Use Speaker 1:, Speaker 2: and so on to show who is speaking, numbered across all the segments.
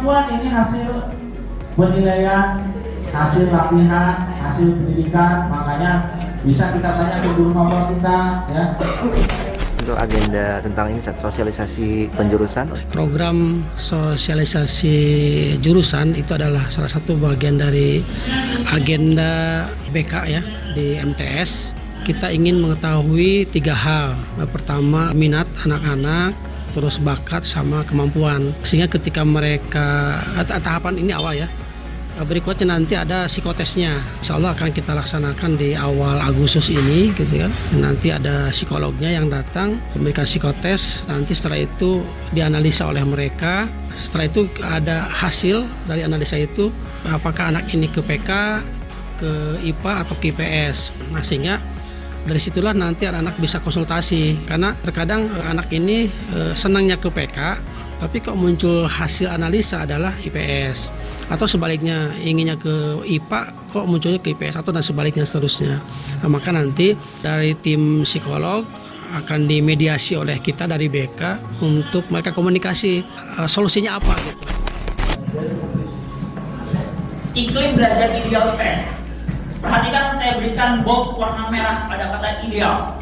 Speaker 1: kemampuan ini hasil penilaian, hasil latihan, hasil pendidikan, makanya bisa kita tanya ke guru mapel kita ya.
Speaker 2: Untuk agenda tentang ini sosialisasi penjurusan.
Speaker 3: Program sosialisasi jurusan itu adalah salah satu bagian dari agenda BK ya di MTS. Kita ingin mengetahui 3 hal. Pertama, minat anak-anak, terus bakat sama kemampuan. Sehingga ketika mereka tahapan ini awal ya. Berikutnya nanti ada psikotesnya. Insya Allah akan kita laksanakan di awal Agustus ini gitu kan. Nanti ada psikolognya yang datang memberikan psikotes. Nanti setelah itu dianalisa oleh mereka. Setelah itu ada hasil dari analisa itu, apakah anak ini ke PK, ke IPA atau ke IPS. Nah, sehingga dari situlah nanti anak-anak bisa konsultasi. Karena terkadang anak ini senangnya ke PK, tapi kok muncul hasil analisa adalah IPS. Atau sebaliknya inginnya ke IPA kok munculnya ke IPS atau dan sebaliknya seterusnya. Nah, maka nanti dari tim psikolog akan dimediasi oleh kita dari BK untuk mereka komunikasi solusinya apa gitu.
Speaker 4: Iklim belajar ideal IPS. Perhatikan saya berikan bold warna merah pada kata ideal.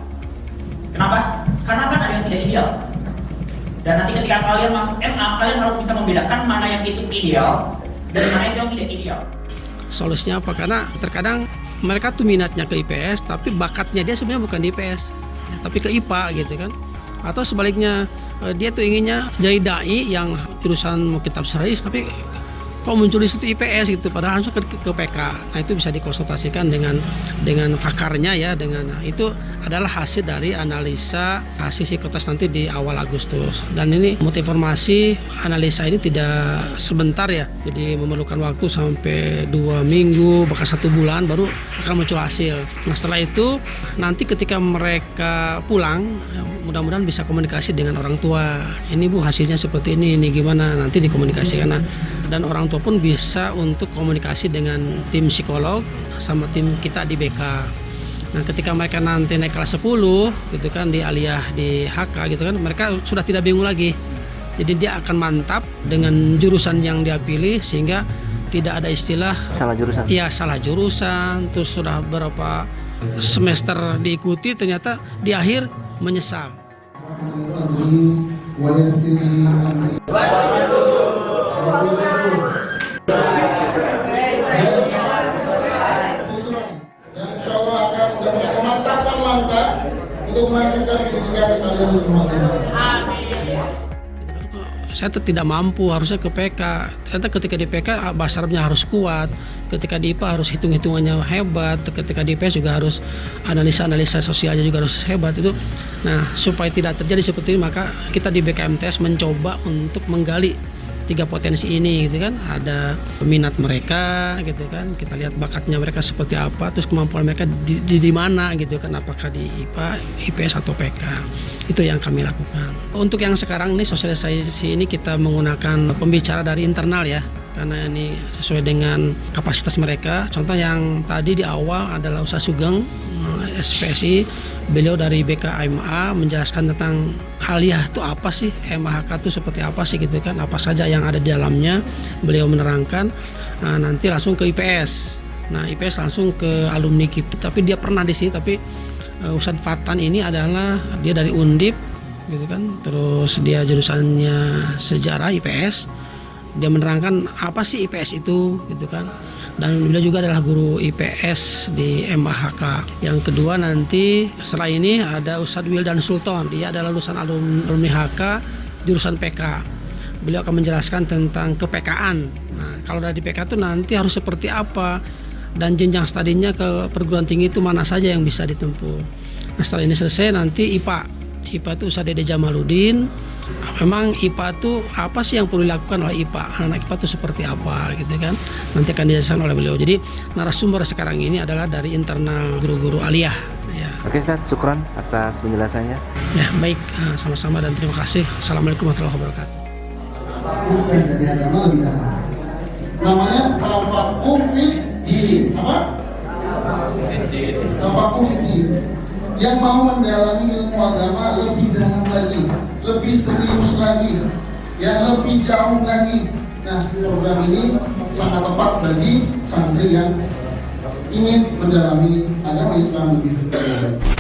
Speaker 4: Kenapa? Karena kan ada yang tidak ideal. Dan nanti ketika kalian masuk MA, kalian harus bisa membedakan mana yang itu ideal dari mana itu yang tidak ideal.
Speaker 3: Solusinya apa? Karena terkadang mereka tuh minatnya ke IPS, tapi bakatnya dia sebenarnya bukan di IPS, ya, tapi ke IPA gitu kan. Atau sebaliknya dia tuh inginnya jadi dai yang jurusan kitab hadis, tapi kok muncul di situ IPS gitu, padahal langsung ke PK. Nah, itu bisa dikonsultasikan dengan pakarnya ya, itu adalah hasil dari analisa hasil psikotes nanti di awal Agustus. Dan ini mutu informasi analisa ini tidak sebentar ya, jadi memerlukan waktu sampai 2 minggu bahkan 1 bulan baru akan muncul hasil. Nah, setelah itu nanti ketika mereka pulang ya, mudah-mudahan bisa komunikasi dengan orang tua. Ini Bu hasilnya seperti ini gimana, nanti dikomunikasikan. Dan orang tua pun bisa untuk komunikasi dengan tim psikolog sama tim kita di BK. Nah, ketika mereka nanti naik kelas 10 gitu kan di aliyah di HK gitu kan, mereka sudah tidak bingung lagi. Jadi dia akan mantap dengan jurusan yang dia pilih sehingga tidak ada istilah
Speaker 2: salah jurusan.
Speaker 3: Iya, salah jurusan, terus sudah berapa semester diikuti ternyata di akhir menyesal. Saya tidak mampu, harusnya ke PK. Ternyata ketika di PK bahasa Arabnya harus kuat, ketika di IPA harus hitung-hitungannya hebat, ketika di IPS juga harus analisa sosialnya juga harus hebat itu. Nah, supaya tidak terjadi seperti ini, maka kita di BKMTS mencoba untuk menggali 3 potensi ini gitu kan. Ada minat mereka gitu kan, kita lihat bakatnya mereka seperti apa, terus kemampuan mereka di mana gitu kan, apakah di IPA, IPS atau PK. Itu yang kami lakukan. Untuk yang sekarang ini sosialisasi ini kita menggunakan pembicara dari internal ya, karena ini sesuai dengan kapasitas mereka. Contoh yang tadi di awal adalah Ustaz Sugeng SPSI, beliau dari BKMA menjelaskan tentang aliyah itu apa sih, MHK itu seperti apa sih gitu kan, apa saja yang ada di dalamnya, beliau menerangkan. Nah, nanti langsung ke IPS. Nah, IPS langsung ke alumni kita, tapi dia pernah di sini, tapi Ustadz Fatan ini adalah dia dari Undip gitu kan, terus dia jurusannya sejarah IPS. Dia menerangkan apa sih IPS itu gitu kan. Dan beliau juga adalah guru IPS di MHK. Yang kedua nanti setelah ini ada Ustadz Wildan Sultan. Dia adalah lulusan alumni HK jurusan PK. Beliau akan menjelaskan tentang kePK-an. Nah, kalau dari PK itu nanti harus seperti apa, dan jenjang studinya ke perguruan tinggi itu mana saja yang bisa ditempuh. Nah, setelah ini selesai nanti IPA. IPA itu Ustadz Dede Jamaluddin. Memang IPA itu apa sih yang perlu dilakukan oleh IPA? Anak IPA itu seperti apa gitu kan? Nanti akan dijelaskan oleh beliau. Jadi narasumber sekarang ini adalah dari internal guru-guru aliyah. Ya.
Speaker 2: Oke Ustaz, syukran atas penjelasannya.
Speaker 3: Ya baik, sama-sama dan terima kasih. Assalamualaikum warahmatullahi wabarakatuh.
Speaker 5: Bukan dari agama lebih dalam. Namanya tafakuh fiddin. Apa? Tafakuh fiddin. Yang mau mendalami ilmu agama lebih dalam lagi, lebih serius lagi, yang lebih jauh lagi, Nah, program ini sangat tepat bagi santri yang ingin mendalami agama Islam lebih baik.